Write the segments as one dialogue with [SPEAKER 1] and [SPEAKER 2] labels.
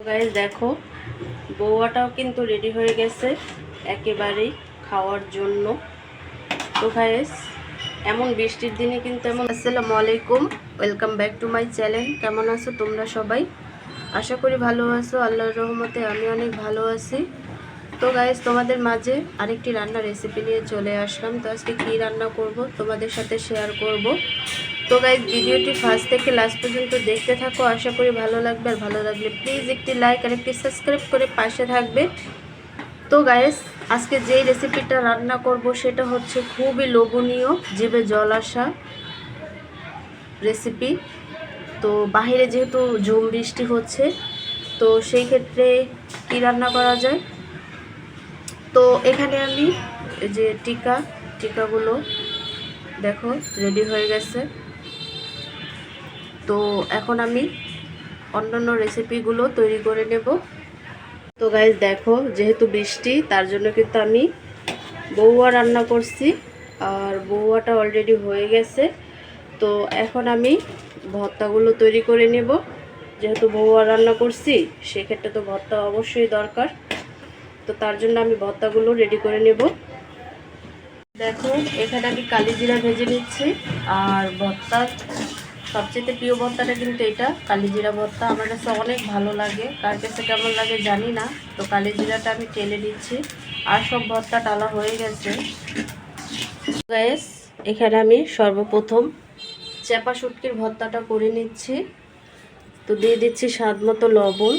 [SPEAKER 1] Guys দেখো, বৌয়াটাও কিন্তু ready হয়ে গেছে একেবারেই খাওয়ার জন্য। তো গাইস এমন বৃষ্টির দিনে কিন্তু আসসালামু আলাইকুম, welcome back to my channel. কেমন আছো তোমরা সবাই? আশা করি ভালো আছো, আল্লাহর রহমতে আমি অনেক ভালো আছি। তো গাইস তোমাদের মাঝে আরেকটি রান্নার রেসিপি নিয়ে চলে আসলাম। তো আজকে কী রান্না করব তোমাদের সাথে শেয়ার করব। তো গাইস ভিডিওটি ফার্স্ট থেকে লাস্ট পর্যন্ত দেখতে থাকো, আশা করি ভালো লাগবে। আর ভালো লাগলে প্লিজ একটি লাইক আর একটি সাবস্ক্রাইব করে পাশে থাকবে। তো গাইস আজকে যেই রেসিপিটা রান্না করব সেটা হচ্ছে খুবই লোভনীয়, জিভে জল আসা রেসিপি। তো বাইরে যেহেতু ঝুম বৃষ্টি হচ্ছে, তো সেই ক্ষেত্রে কী রান্না করা যায়। তো এখানে আমি যে টিকাগুলো দেখো রেডি হয়ে গেছে। তো এখন আমি অন্যান্য রেসিপিগুলো তৈরি করে নেব। তো গাইস দেখো, যেহেতু বৃষ্টি তার জন্য কিন্তু আমি বৌয়া রান্না করছি, আর বৌয়াটা অলরেডি হয়ে গেছে। তো এখন আমি ভর্তাগুলো তৈরি করে নেব। যেহেতু বৌয়া রান্না করছি সেক্ষেত্রে তো ভর্তা অবশ্যই দরকার। তো তার জন্য আমি ভর্তাগুলো রেডি করে নেব। দেখো এখানে আমি কালিজিরা ভেজে নিচ্ছি। আর ভর্তার সবচেয়ে প্রিয় ভর্তাটা কিন্তু এটা কালিজিরা ভর্তা। আমার কাছে অনেক ভালো লাগে, কার কাছে কেমন লাগে জানি না। তো কালিজিরাটা আমি টেলে দিচ্ছি। আর সব ভর্তা টালা হয়ে গেছে। গাইস এখানে আমি সর্বপ্রথম চাপা শুটকির ভর্তাটা করে নিচ্ছি। তো দিয়ে দিচ্ছি স্বাদ মতো লবণ।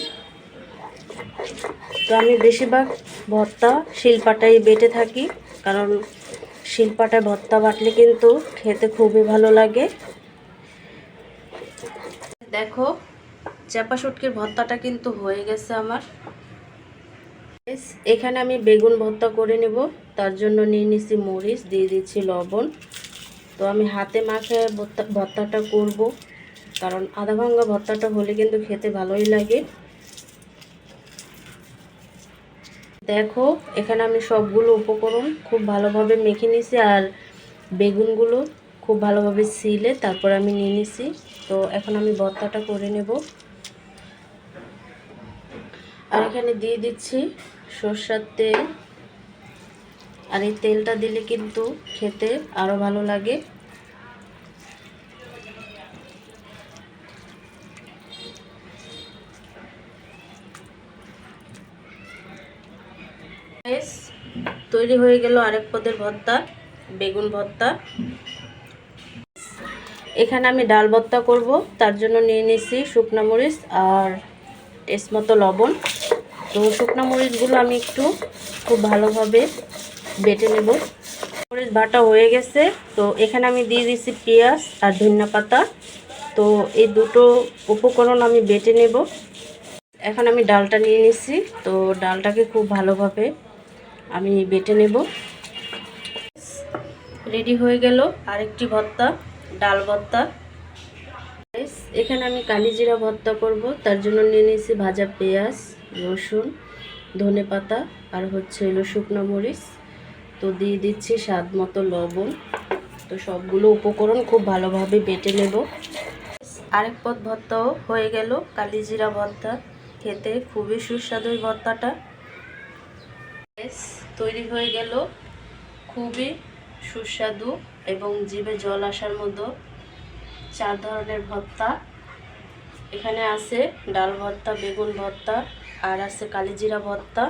[SPEAKER 1] তো আমি বেশিরভাগ ভর্তা শিলপাটাই বেটে থাকি, কারণ শিলপাটায় ভর্তা বাটলে কিন্তু খেতে খুবই ভালো লাগে। দেখো চাপা শুটকির ভর্তাটা কিন্তু হয়ে গেছে আমার। এখানে আমি বেগুন ভর্তা করে নেব। তার জন্য নিয়ে নিচ্ছি মরিচ, দিয়ে দিচ্ছি লবণ। তো আমি হাতে মাখে ভর্তাটা করব, কারণ আধা ভাঙ্গা ভর্তাটা হলে কিন্তু খেতে ভালোই লাগে। দেখো এখানে আমি সবগুলো উপকরণ খুব ভালোভাবে মেখে নিছি, আর বেগুনগুলো খুব ভালোভাবে ছিলে তারপর আমি নিয়ে নিছি। তো এখন আমি ভর্তাটা করে নেব। আর এখানে দিয়ে দিচ্ছি সরষের তেল। আর এই তেলটা দিলে কিন্তু খেতে আরো ভালো লাগে। তৈরি হয়ে গেল আরেক পদের ভর্তা, বেগুন ভর্তা। এখানে আমি ডাল ভর্তা করব, তার জন্য নিয়ে নিচ্ছি শুকনো মরিচ আর টেস্ট মতো লবণ। তো শুকনো মরিচগুলো আমি একটু খুব ভালোভাবে বেটে নেব। মরিচ বাটা হয়ে গেছে। তো এখানে আমি দিয়ে দিচ্ছি পেঁয়াজ আর ধনিয়া পাতা। তো এই দুটো উপকরণ আমি বেটে নেব। এখন আমি ডালটা নিয়ে নিচ্ছি। তো ডালটাকে খুব ভালোভাবে আমি বেটে নেব। রেডি হয়ে গেল আরেকটি ভর্তা, ডাল ভর্তা। এখানে আমি কালিজিরা ভর্তা করব, তার জন্য নিয়ে নিয়েছি ভাজা পেঁয়াজ, রসুন, ধনেপাতা আর হচ্ছে হলো শুকনো মরিচ। তো দিয়ে দিচ্ছি স্বাদ মতো লবণ। তো সবগুলো উপকরণ খুব ভালোভাবে বেটে নেব। আরেক পদ ভর্তাও হয়ে গেল, কালিজিরা ভর্তা। খেতে খুবই সুস্বাদু এই ভর্তাটা। তৈরি হয়ে গেল খুবই সুস্বাদু এবং জিভে জল আসার মতো 4 ধরনের ভর্তা। এখানে আছে ডাল ভর্তা, বেগুন ভর্তা, আর আছে কালিজিরা ভর্তা,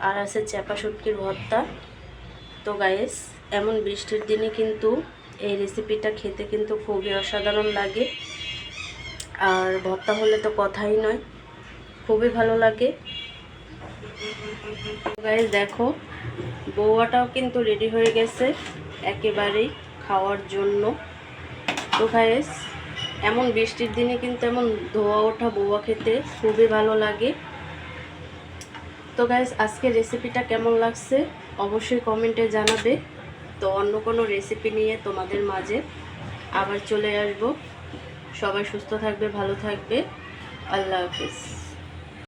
[SPEAKER 1] আর আছে চাপা শুটকির ভর্তা। তো গাইস এমন বৃষ্টির দিনে কিন্তু এই রেসিপিটা খেতে কিন্তু খুবই অসাধারণ লাগে। আর ভর্তা হলে তো কথাই নয়, খুবই ভালো লাগে। গাইস দেখো বৌয়াটাও কিন্তু রেডি হয়ে গেছে একেবারেই খাওয়ার জন্য। তো গাইস এমন বৃষ্টির দিনে কিন্তু এমন ধোয়া ওঠা বৌয়া খেতে খুবই ভালো লাগে। তো গাইস আজকের রেসিপিটা কেমন লাগছে অবশ্যই কমেন্টে জানাবে। তো অন্য কোনো রেসিপি নিয়ে তোমাদের মাঝে আবার চলে আসব। সবাই সুস্থ থাকবে, ভালো থাকবে। আল্লাহ হাফেজ।